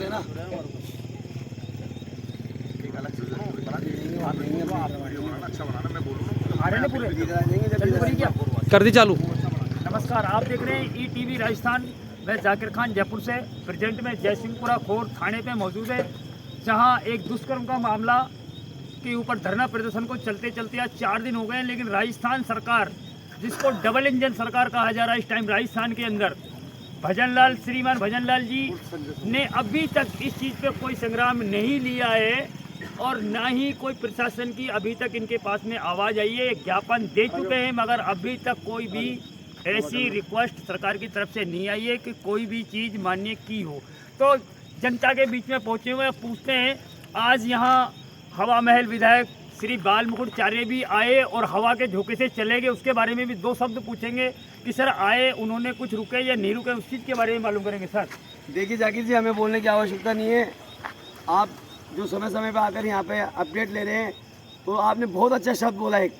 लेना। कर दी चालू। नमस्कार, आप देख रहे हैं ईटीवी राजस्थान। मैं जाकिर खान जयपुर से प्रेजेंट में जयसिंहपुरा खोर थाने पे मौजूद है, जहां एक दुष्कर्म का मामला के ऊपर धरना प्रदर्शन को चलते चलते आज 4 दिन हो गए हैं। लेकिन राजस्थान सरकार, जिसको डबल इंजन सरकार कहा जा रहा है इस टाइम राजस्थान के अंदर, श्रीमान भजनलाल जी ने अभी तक इस चीज़ पे कोई संग्राम नहीं लिया है और ना ही कोई प्रशासन की अभी तक इनके पास में आवाज़ आई है। ज्ञापन दे चुके हैं मगर अभी तक कोई भी ऐसी रिक्वेस्ट सरकार की तरफ से नहीं आई है कि कोई भी चीज़ मान्य की हो। तो जनता के बीच में पहुँचे हुए पूछते हैं, आज यहाँ हवा महल विधायक श्री बाल मुकुट चार्य भी आए और हवा के झोंके से चले गए। उसके बारे में भी 2 शब्द पूछेंगे कि सर आए, उन्होंने कुछ रुके या नहीं रुके, उस चीज़ के बारे में मालूम करेंगे। सर देखिए जाकिर जी, हमें बोलने की आवश्यकता नहीं है। आप जो समय समय पे आकर यहाँ पे अपडेट ले रहे हैं, तो आपने बहुत अच्छा शब्द बोला। एक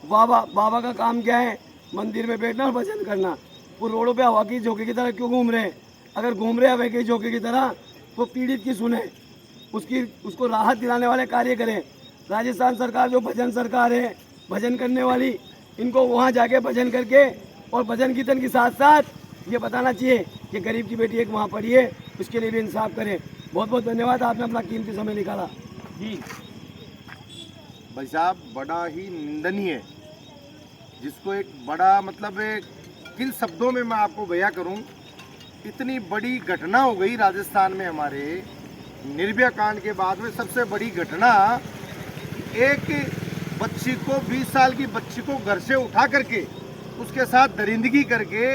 बाबा का काम क्या है? मंदिर में बैठना और भजन करना। वो रोडों पे हवा की झोंके की तरह क्यों घूम रहे हैं? अगर घूम रहे हवा की झोंके की तरह तो पीड़ित की सुने, उसको राहत दिलाने वाले कार्य करें। राजस्थान सरकार जो भजन सरकार है, भजन करने वाली, इनको वहाँ जाके भजन करके और भजन कीर्तन के साथ साथ ये बताना चाहिए कि गरीब की बेटी एक वहाँ पड़ी है, उसके लिए भी इंसाफ करें। बहुत बहुत धन्यवाद, आपने अपना कीमती समय निकाला। जी भाई साहब, बड़ा ही निंदनीय, जिसको एक बड़ा मतलब किन शब्दों में मैं आपको बयां करूं, इतनी बड़ी घटना हो गई राजस्थान में। हमारे निर्भया कांड के बाद में सबसे बड़ी घटना, एक बच्ची को 20 साल की बच्ची को घर से उठा करके उसके साथ दरिंदगी करके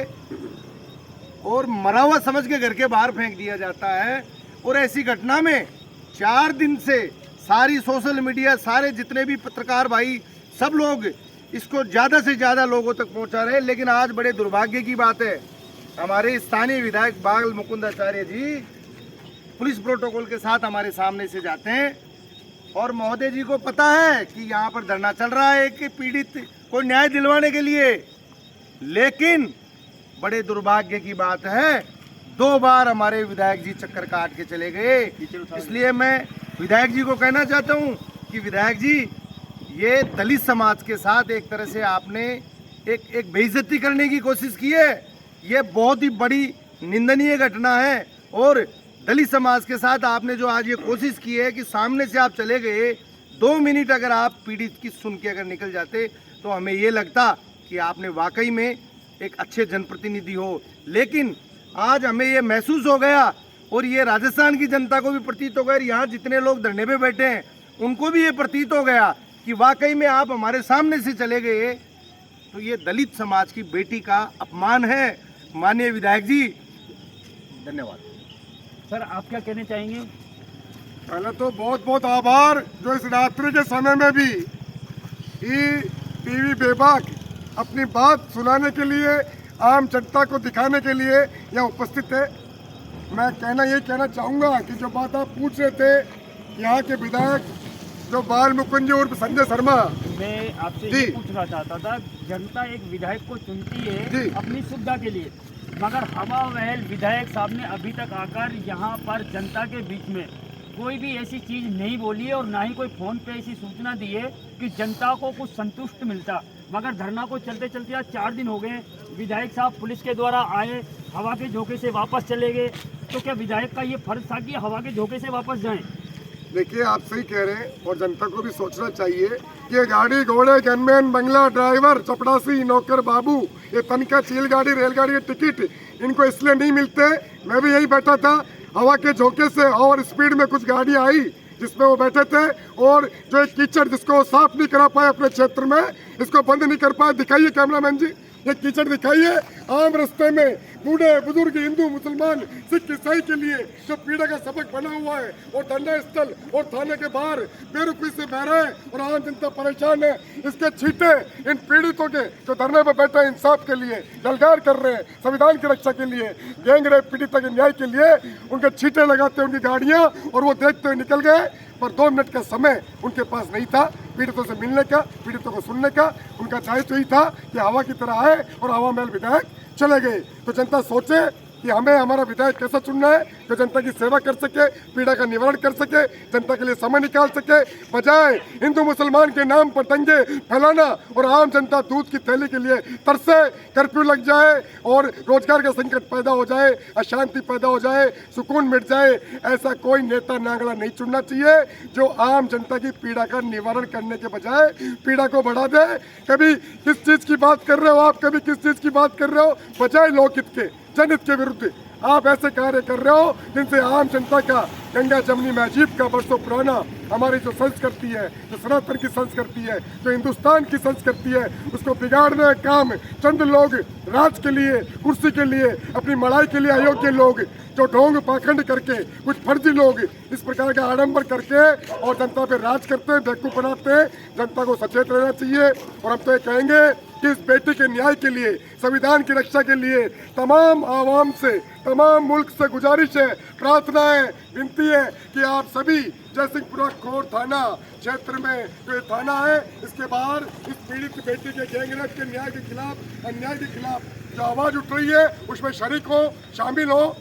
और मरा हुआ समझ के घर के बाहर फेंक दिया जाता है। और ऐसी घटना में 4 दिन से सारी सोशल मीडिया, सारे जितने भी पत्रकार भाई, सब लोग इसको ज़्यादा से ज़्यादा लोगों तक पहुंचा रहे हैं। लेकिन आज बड़े दुर्भाग्य की बात है, हमारे स्थानीय विधायक बाल मुकुंद आचार्य जी पुलिस प्रोटोकॉल के साथ हमारे सामने से जाते हैं और महोदय जी को पता है कि यहाँ पर धरना चल रहा है कि पीड़ित को न्याय दिलवाने के लिए। लेकिन बड़े दुर्भाग्य की बात है, 2 बार हमारे विधायक जी चक्कर काट के चले गए। इसलिए मैं विधायक जी को कहना चाहता हूँ कि विधायक जी, ये दलित समाज के साथ एक तरह से आपने एक बेइज्जती करने की कोशिश की है। ये बहुत ही बड़ी निंदनीय घटना है। और दलित समाज के साथ आपने जो आज ये कोशिश की है कि सामने से आप चले गए, 2 मिनट अगर आप पीड़ित की सुन के अगर निकल जाते तो हमें ये लगता कि आपने वाकई में एक अच्छे जनप्रतिनिधि हो। लेकिन आज हमें ये महसूस हो गया और ये राजस्थान की जनता को भी प्रतीत हो गया, यहाँ जितने लोग धरने पे बैठे हैं उनको भी ये प्रतीत हो गया कि वाकई में आप हमारे सामने से चले गए तो ये दलित समाज की बेटी का अपमान है। माननीय विधायक जी, धन्यवाद। सर, आप क्या कहना चाहेंगे? पहले तो बहुत बहुत आभार जो इस रात्रि के समय में भी टीवी बेबाक अपनी बात सुनाने के लिए, आम जनता को दिखाने के लिए यहाँ उपस्थित है। मैं ये कहना चाहूँगा कि जो बात आप पूछ रहे थे, यहाँ के विधायक जो बाल मुकुंद जी और संजय शर्मा, मैं आपसे ये पूछना चाहता था, जनता एक विधायक को चुनती है अपनी सुविधा के लिए, मगर हवा महल विधायक साहब ने अभी तक आकर यहाँ पर जनता के बीच में कोई भी ऐसी चीज़ नहीं बोली है और ना ही कोई फ़ोन पे ऐसी सूचना दी है कि जनता को कुछ संतुष्ट मिलता। मगर धरना को चलते चलते आज 4 दिन हो गए। विधायक साहब पुलिस के द्वारा आए, हवा के झोंके से वापस चले गए। तो क्या विधायक का ये फर्ज था कि हवा के झोंके से वापस जाएं? देखिए, आप सही कह रहे हैं और जनता को भी सोचना चाहिए कि गाड़ी घोड़े, गनमैन, बंगला, ड्राइवर, चपड़ासी, नौकर बाबू, ये तनख्वाह, चील गाड़ी, रेलगाड़ी के टिकट इनको इसलिए नहीं मिलते। मैं भी यही बैठा था, हवा के झोंके से और स्पीड में कुछ गाड़ियाँ आई जिसमें वो बैठे थे और जो एक कीचड़ जिसको वो साफ नहीं करा पाए अपने क्षेत्र में, इसको बंद नहीं कर पाए। दिखाइए कैमरामैन जी, ये कीचड़ दिखाइए। आम रास्ते में बूढ़े बुजुर्ग, हिंदू मुसलमान, सिख ईसाई के लिए जो पीड़ा का सबक बना हुआ है और धरना स्थल और थाने के बाहर बेरुखी से बह रहे हैं और आम जनता परेशान है। इसके छींटे इन पीड़ितों के जो धरने पर बैठे इंसाफ के लिए जलगार कर रहे हैं, संविधान की रक्षा के लिए, गैंग रेप पीड़िता के न्याय के लिए, उनके छींटे लगाते उनकी गाड़ियाँ और वो देखते हुए निकल गए। पर 2 मिनट का समय उनके पास नहीं था पीड़ितों से मिलने का, पीड़ितों को सुनने का। उनका दायित्व ही था कि हवा की तरह आए और हवा महल विधायक चले गए। तो जनता सोचे कि हमें हमारा विधायक कैसा चुनना है जो जनता की सेवा कर सके, पीड़ा का निवारण कर सके, जनता के लिए समय निकाल सके, बजाय हिंदू मुसलमान के नाम पर दंगे फैलाना और आम जनता दूध की थैली के लिए तरसे, कर्फ्यू लग जाए और रोजगार का संकट पैदा हो जाए, अशांति पैदा हो जाए, सुकून मिट जाए। ऐसा कोई नेता नांगला नहीं चुनना चाहिए जो आम जनता की पीड़ा का निवारण करने के बजाय पीड़ा को बढ़ा दे। कभी किस चीज़ की बात कर रहे हो आप, कभी किस चीज़ की बात कर रहे हो, बजाय लोकहित के, जनहित के विरुद्ध आप ऐसे कार्य कर रहे हो जिनसे आम जनता का गंगा जमनी महजीब का बरसों पुराना हमारी जो संस्कृति है, जो सनातन की संस्कृति है, जो हिंदुस्तान की संस्कृति है, उसको बिगाड़ने का काम चंद लोग राज के लिए, कुर्सी के लिए, अपनी मड़ाई के लिए अयोग्य लोग जो ढोंग पाखंड करके, कुछ फर्जी लोग इस प्रकार का आडंबर करके और जनता पे राज करते हैं, बेवकूफ बनाते हैं। जनता को सचेत रहना चाहिए और हम तो ये कहेंगे कि इस बेटी के न्याय के लिए, संविधान की रक्षा के लिए तमाम आवाम से, तमाम मुल्क से गुजारिश है, प्रार्थना है, विनती है कि आप सभी जयसिंहपुरा खोर थाना क्षेत्र में जो ये थाना है, इसके बाहर इस पीड़ित बेटी के गैंगरेप के न्याय के खिलाफ, अन्याय के खिलाफ जो आवाज़ उठ रही है उसमें शरीक हो, शामिल हो,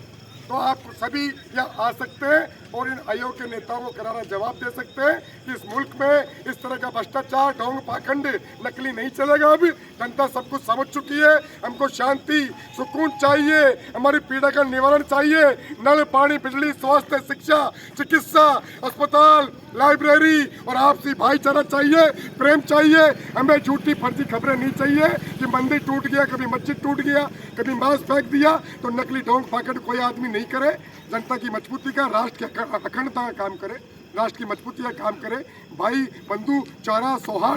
तो आप सभी यहाँ आ सकते हैं और इन अयोग्य नेताओं को करारा जवाब दे सकते हैं कि इस मुल्क में इस तरह का भ्रष्टाचार, ढोंग पाखंड, नकली नहीं चलेगा। अब जनता सब कुछ समझ चुकी है। हमको शांति, सुकून चाहिए, हमारी पीड़ा का निवारण चाहिए। नल, पानी, बिजली, स्वास्थ्य, शिक्षा, चिकित्सा, अस्पताल, लाइब्रेरी और आपसी भाईचारा चाहिए, प्रेम चाहिए। हमें झूठी फर्जी खबरें नहीं चाहिए कि मंदिर टूट गया, कभी मस्जिद टूट गया, कभी मांस फेंक दिया, तो नकली ढोंग पाखंड कोई आदमी नहीं करे। जनता की मजबूती का, राष्ट्र की अखंडता का काम करे, राष्ट्र की मजबूती का काम करे, भाई बंधु चारा सौहार्द